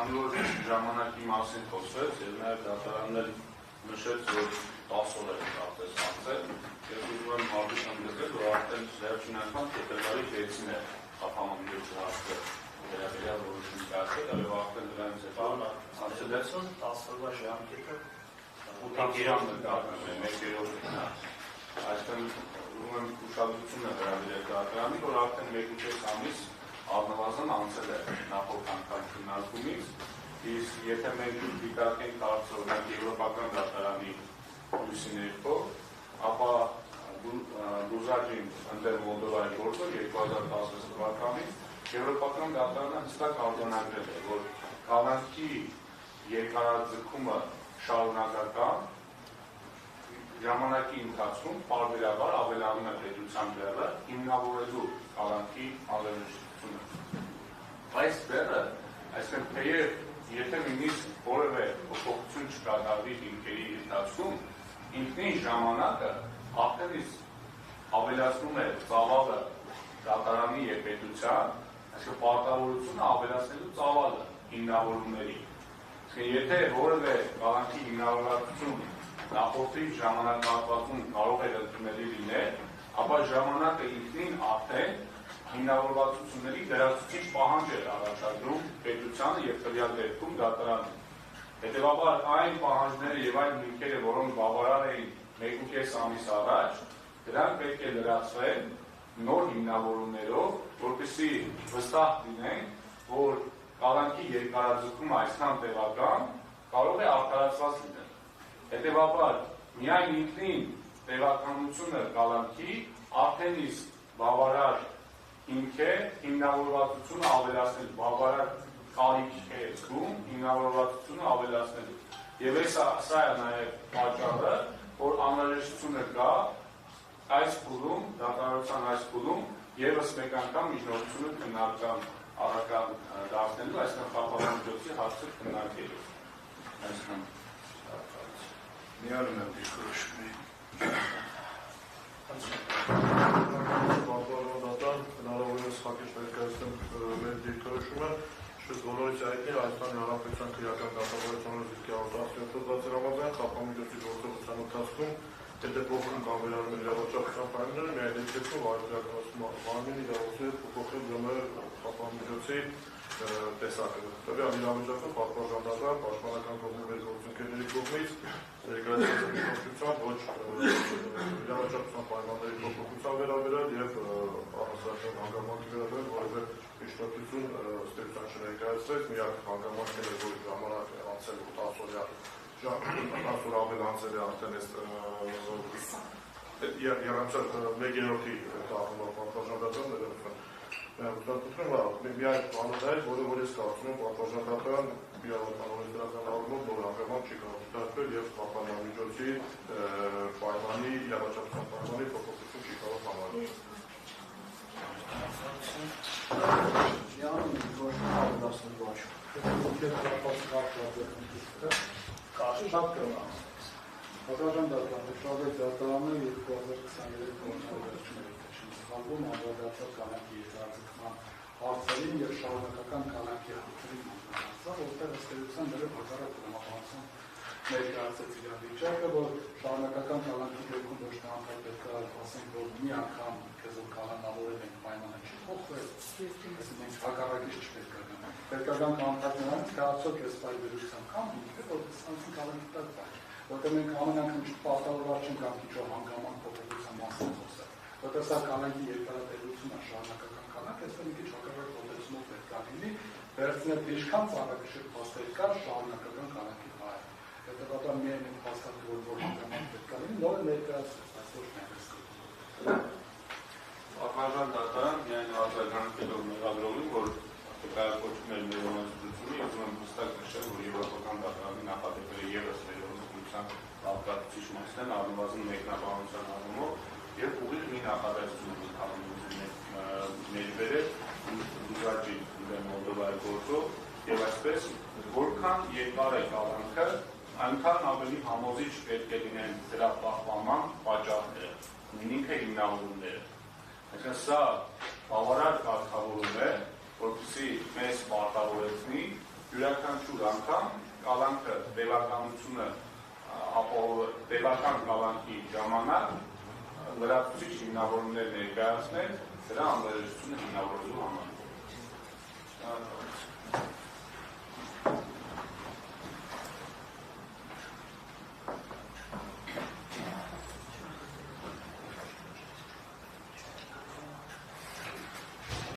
քանի որ ժամանակի մասին խոսվեց եւ նաեւ դատարանն էլ նշեց, որ 10 օր է կարծես անցել, եւ ուզում եմ հարգուց ընդգծել, որ արդեն վերջին անգամ փետրվարի 6-ին է խափանումների հասցը վերաբերյալ որոշում կայացել, եւ արդեն դրանից հետո անցել է 10 օրվա ժամկետը 8 իրավունք կարգում է 1/3-ն է։ Այսինքն ուզում եմ ուշադրություն հրավիրել դատարանի, որ արդեն 1.5 ամիս առնվազն անցել է նախորդ անգամ քննարկումից, իսկ եթե մենք դիտարկենք հարցը օրինակ Եվրոպական դատարանի լույսի ներքո, ապա Բուզաջին ընդ Մոլդովայի գործը 2016 թվականին Եվրոպական դատարանը հստակ արձանագրել է, որ քաղաքի երկարաձգումը շարունակական ժամանակի ընթացքում պարբերաբար ավելանում է պետության բեռը հիմնավորելու քաղաքի անվերաժշտությունը։ Այս բեռը, այսինքն թեև եթե նույնիսկ որևէ փոփոխություն չկատարվի հիմքերի ընթացքում, ինքնին ժամանակը արդեն իսկ ավելացնում է ծավալը դատարանի եւ պետության, այսինքն պարտավորությունը ավելացնելու ծավալը հիմնավորումների։ Եթե որևէ քաղաքի հիմնավորվածություն նախորդի ժամանակահատվածում կարող է ընդունելի լինել, ապա ժամանակը ինքնին արդեն հիմնավորվածությունների լրացուցիչ պահանջ է առաջադրում պետությանը եւ տվյալ դեպքում դատարանին։ Հետևաբար այն պահանջները եւ այն հիմքերը, որոնք բավարար էին 1.5 ամիս առաջ, դրանք պետք է լրացվեն նոր հիմնավորումներով, որպեսզի վստահ լինենք, որ քաղաքի երկարաձգումը այսքան տևական կարող է արդարացված լինել։ Հետևաբար, միայն ինքնին տևականությունը քաղաքի արդեն իսկ բավարար հիմք է հիմնավորվածությունը ավելացնելու, բավարար կարիք է զգում հիմնավորվածությունը ավելացնելու։ Եվ սա է նաև պատճառը, որ անհրաժեշտությունը կա այս փուլում, դատարանության այս փուլում եւս մեկ անգամ միջնորդությունը քննարկական առական դարձնելու, այսինքն խափանումների հարցը քննարկելու։ Այսինքն Միանում եմ դիրքորոշումի։ Պատվարժանդատան հնարավորինս խակիչ ներկայացնեմ մեր դիրքորոշումը, շուտ բոլորից հայտնի Հայաստանի Հանրապետության քրեական դատավարության դիրքի 117 Ռամազան խափանումների գործողության ընթացքում հետեփողում կամ վերանում իրավաչափության պայմանները միայն դեպքում վարչական մարմինի իրավունքները փոփոխել ջոմը խափանումների տեսակը։ Տվյալ իրավաչափը պատվարժանդական պաշտպանական կողմի մեր գործընկերների կողմից ներկայացված միջոցությամբ ոչ իրավաչափության պայմանների փոփոխության վերաբերյալ եւ առանձնական հանգամանքի վերաբերյալ որևէ միջնորդություն ստեղծան չներկայացրեց, միակ հանգամանքն էր, որ ժամանակ է անցել 10 օրյա 10 օր ավել անցել է արդեն այս երանցած 1/3-ի տաղմա պատվարժանդական ներկայացում միայն բանոներ, որը ես կարծում եմ պատվարժանդական իրավական դրական առումով նոր հանգամանք չի կարող դարձնել եւ պատասխանատվի պայմանի իրավաչափության պայմանի փոփոխություն չի կարող համարել։ Պատվարժանդական դատարանը 2023 թվականին խաղում անդրադարձավ կանանքի երկարաձգման հարցերին եւ շարունակական կանանքի հարցերին մասնավորապես, որտեղ ըստ էության դեռ հազարը կրոնական ներկայացած իրավիճակը, որ շարունակական կանանքի դեպքում ոչ թե անդր պետք է ասենք, որ մի անգամ քեզով կանանավորել ենք պայմանը չի փոխվել, այսինքն հակառակից չպետք է գնանք։ Պետքական կանանքներից կայացող այս պայմանությամբ կամ ինքը որ ստանցի կանանքի տակ բան, որտեղ մենք ամեն անգամ չպարտավորված չենք անկիչով հանգամանք փոխելության մասին խոսել։ Որտեղ սա կանանքի երկարատևությունը շարունակական կանանք, այստեղ մի քիչ հակառակ մոտեցումով պետք է լինի, վերցնել ինչքան ծառայակշիռ փաստեր կա շարունակական կանանքի վայր։ Հետևաբար միայն այդ փաստաթղթը որ հանգամանք պետք է լինի, նոր ներկայացրած, այսօր ներկայացրած։ Պատվարժան դատարան միայն արձագանքելով մեղադրողին, որ կայացկոչում էր ներողամտությունը, ես ուզում եմ հստակ նշել, որ Եվրոպական դատարանի նախադեպերը ևս ներողամտության արտադրիչ մասն են, առնվազն մեկնաբանության առումով եւ ուղիղ մի նախադասություն ներբերել Բուզաջի Մոլդովայի գործով եւ այսպես որքան երկար է կալանքը, այնքան ավելի համոզիչ պետք է լինեն դրա պահպանման պատճառները, ինքը հիմնավորումները։ Այսինքն սա բավարար կարգավորում է, որպեսզի մեզ պարտավորեցնի յուրաքանչյուր անգամ կալանքը տևականությունը տևական կալանքի ժամանակ լրացուցիչ հիմնավորումներ ներկայացնել դրա անհրաժեշտությունը հիմնավորելու համար։